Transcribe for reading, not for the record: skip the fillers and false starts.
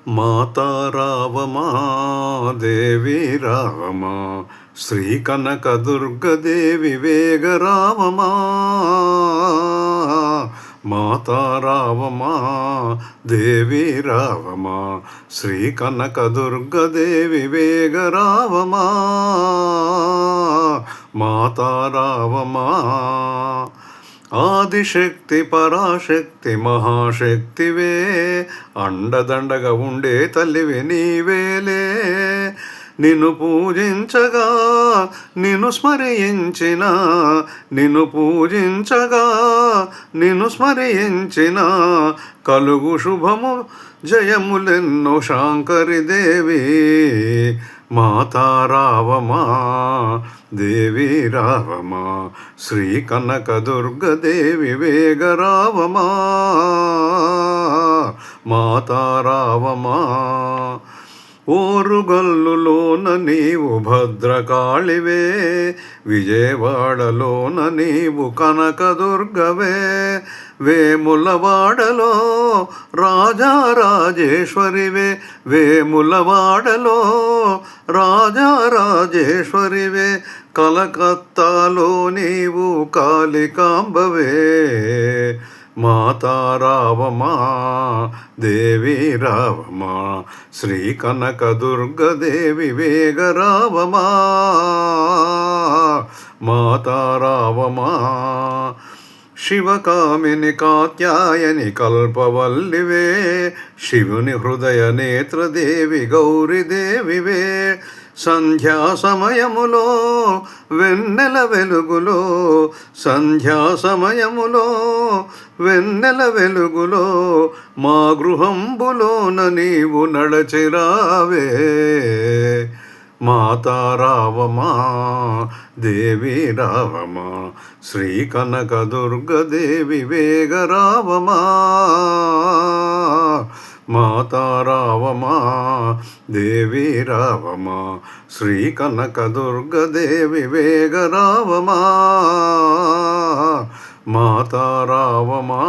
మాతా రావమా దేవి రావమా, శ్రీ కనక దుర్గదేవి వేగ రావమా. మాతా రావమా దేవి రావమా, శ్రీ కనక దుర్గదేవి వేగ రావమా. మాతా రావమా ఆదిశక్తి పరాశక్తి మహాశక్తివే, అండదండగా ఉండే తల్లివి నీవేలే. నిన్ను పూజించగా నిన్ను స్మరించిన, నిన్ను పూజించగా నిన్ను స్మరించిన, కలుగు శుభము జయములెన్నో శాంకరి దేవి. మాతా రావమా దేవి రావమా, శ్రీ కనక దుర్గదేవి వేగ రావమా. మాతా రావమా ఓరుగల్లులోన నీవు భద్రకాళివే, విజయవాడలోన నీవు కనకదుర్గవే, వేములవాడలో రాజారాజేశ్వరివే, వేములవాడలో రాజారాజేశ్వరివే, కలకత్తాలో నీవు కాళికాంబవే. మాతా రావమా దేవి రావమా, శ్రీ కనక దుర్గదేవి వేగ రావమా. మాతా రావమా శివకామిని కాత్యాయని కల్పవల్లివే, శివుని హృదయ నేత్రదేవి గౌరీదేవివే. సంధ్యా సమయములో వెన్నెల వెలుగులో, సంధ్యా సమయములో వెన్నెల వెలుగులో, మా గృహంబులోన నీవు నడచిరావే. మాతా రావమా దేవి రావమా, శ్రీ కనక దుర్గదేవి వేగ రావమా. మాతా రావమా దేవి రావమా, శ్రీ కనక దుర్గదేవి వేగ రావమా. మాతా రావమా.